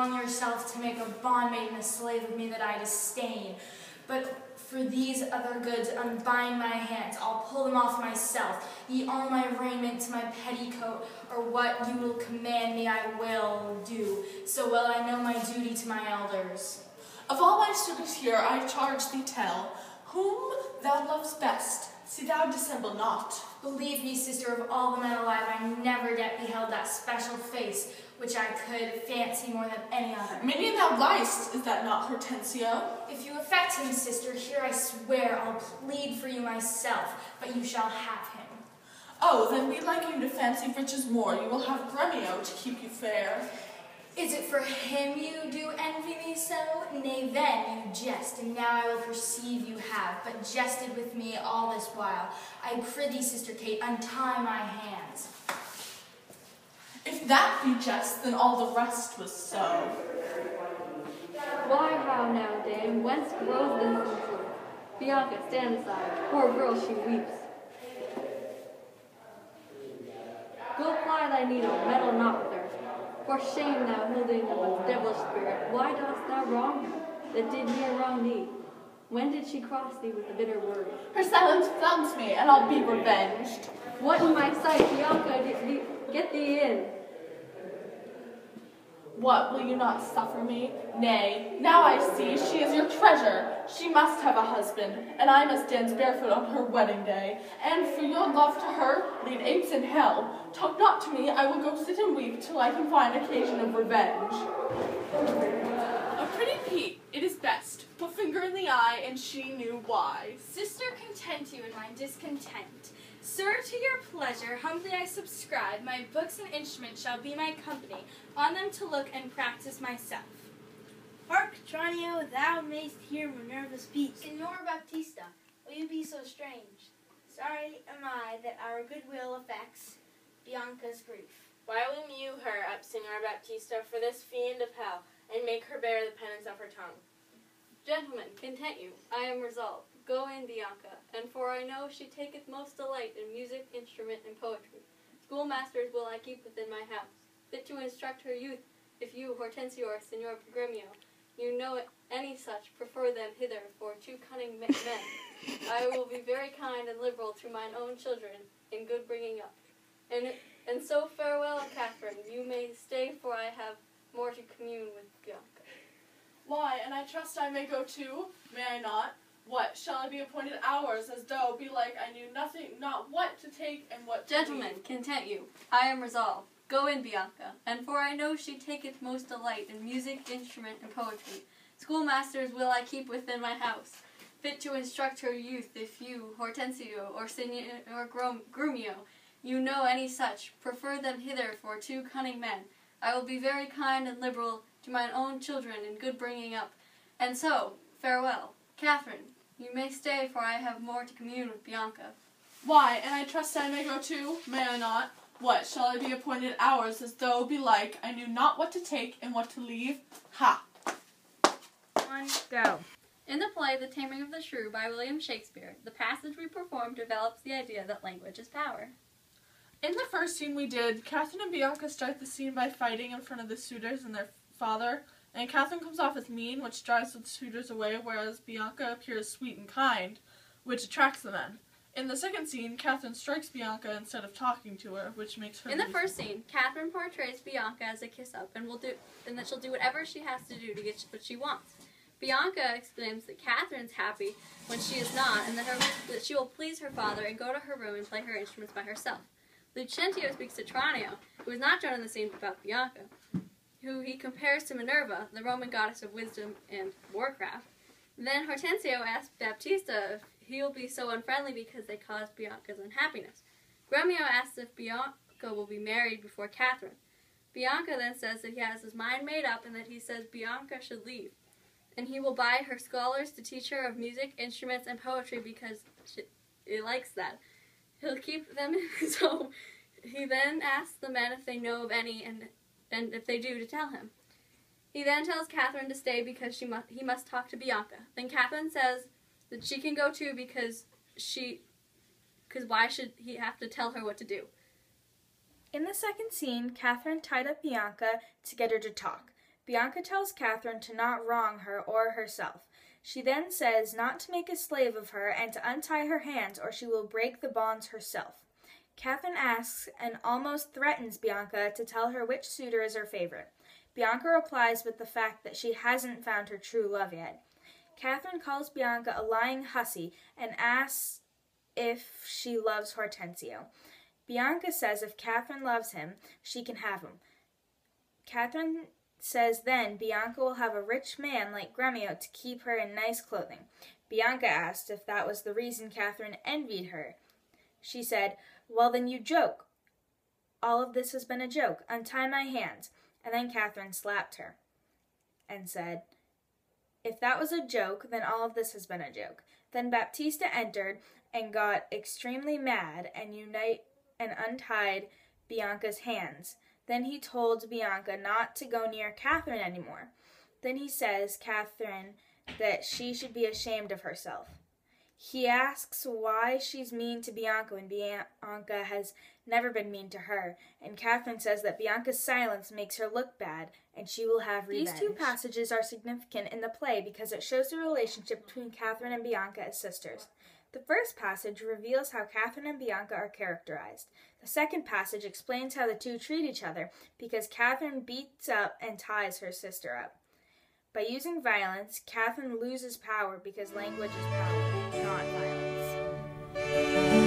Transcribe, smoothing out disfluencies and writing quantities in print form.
prolong yourself to make a bondmaiden a slave of me that I disdain. But for these other goods, unbind my hands, I'll pull them off myself. Ye all my raiment to my petticoat, or what you will command me I will do. So well I know my duty to my elders. Of all my students here I charge thee tell, whom thou lovest best, see thou dissemble not. Believe me, sister, of all the men alive, I never yet beheld that special face, which I could fancy more than any other. Many thou liest, is that not Hortensio? If you affect him, sister, here I swear I'll plead for you myself, but you shall have him. Oh, then be like you to fancy riches more, you will have Gremio to keep you fair. Is it for him you do envy me so? Nay, then you jest, and now I will perceive you have but jested with me all this while. I prithee, sister Kate, untie my hands. If that be jest, then all the rest was so. Why, how now, dame, whence grows this insult? Bianca, stand aside, poor girl, she weeps. Go ply thy needle, meddle not with her. For shame, thou holding with devilish spirit, why dost thou wrong her, that did near wrong thee? When did she cross thee with the bitter word? Her silence flaunts me, and I'll be revenged. What in my sight, Bianca, get thee in. What, will you not suffer me? Nay, now I see she is your treasure. She must have a husband, and I must dance barefoot on her wedding day. And for your love to her, lead apes in hell. Talk not to me, I will go sit and weep till I can find occasion of revenge. A pretty Pete, it is best. Put finger in the eye, and she knew why. Sister, content you in my discontent. Sir, to your pleasure, humbly I subscribe. My books and instruments shall be my company, on them to look and practice myself. Hark, Tranio, thou mayst hear Minerva speak. Signor Baptista, will you be so strange? Sorry am I that our goodwill affects Bianca's grief. Why will you mute her up, Signor Baptista, for this fiend of hell, and make her bear the penance of her tongue? Gentlemen, content you, I am resolved. Go in, Bianca, and for I know she taketh most delight in music, instrument, and poetry. Schoolmasters will I keep within my house, fit to instruct her youth. If you, Hortensio or Signor Gremio, you know any such, prefer them hither for two cunning men. I will be very kind and liberal to mine own children in good bringing up. And so farewell, Catherine. You may stay, for I have more to commune with Bianca. Why, and I trust I may go too, may I not? What, shall I be appointed hours, as though be like I knew nothing, not what to take and what to Gentlemen, leave? content you, I am resolved. Go in, Bianca, and for I know she taketh most delight in music, instrument, and poetry. Schoolmasters will I keep within my house, fit to instruct her youth. If you, Hortensio or Signor Grumio, you know any such, prefer them hither for two cunning men. I will be very kind and liberal to mine own children in good bringing up. And so, farewell. Catherine, you may stay, for I have more to commune with Bianca. Why, and I trust I may go too, may I not? What, shall I be appointed hours, as though belike I knew not what to take and what to leave? Ha! One, go. In the play The Taming of the Shrew by William Shakespeare, the passage we performed develops the idea that language is power. In the first scene we did, Catherine and Bianca start the scene by fighting in front of the suitors and their father, and Catherine comes off as mean, which drives the suitors away, whereas Bianca appears sweet and kind, which attracts the men. In the second scene, Catherine strikes Bianca instead of talking to her, which makes her... In the first scene, Catherine portrays Bianca as a kiss-up, and that she'll do whatever she has to do to get what she wants. Bianca exclaims that Catherine's happy when she is not, and that she will please her father and go to her room and play her instruments by herself. Lucentio speaks to Tranio, who is not joined in the scene about Bianca, who he compares to Minerva, the Roman goddess of wisdom and warcraft. Then Hortensio asks Baptista if he'll be so unfriendly because they caused Bianca's unhappiness. Gremio asks if Bianca will be married before Catherine. Bianca then says that he has his mind made up and that he says Bianca should leave. And he will buy her scholars to teach her of music, instruments, and poetry because he likes that. He'll keep them in his home. He then asks the men if they know of any, and if they do, to tell him. He then tells Catherine to stay because he must talk to Bianca. Then Catherine says that she can go too because why should he have to tell her what to do? In the second scene, Catherine tied up Bianca to get her to talk. Bianca tells Catherine to not wrong her or herself. She then says not to make a slave of her and to untie her hands or she will break the bonds herself. Catherine asks and almost threatens Bianca to tell her which suitor is her favorite. Bianca replies with the fact that she hasn't found her true love yet. Catherine calls Bianca a lying hussy and asks if she loves Hortensio. Bianca says if Catherine loves him, she can have him. Catherine says then Bianca will have a rich man like Gremio to keep her in nice clothing. Bianca asked if that was the reason Catherine envied her. She said, "Well, then you joke. All of this has been a joke. Untie my hands." And then Catherine slapped her and said, "If that was a joke, then all of this has been a joke." Then Baptista entered and got extremely mad and untied Bianca's hands. Then he told Bianca not to go near Catherine anymore. Then he says Catherine that she should be ashamed of herself. He asks why she's mean to Bianca when Bianca has never been mean to her, and Catherine says that Bianca's silence makes her look bad, and she will have revenge. These two passages are significant in the play because it shows the relationship between Catherine and Bianca as sisters. The first passage reveals how Catherine and Bianca are characterized. The second passage explains how the two treat each other because Catherine beats up and ties her sister up. By using violence, Catherine loses power because language is power, not violence.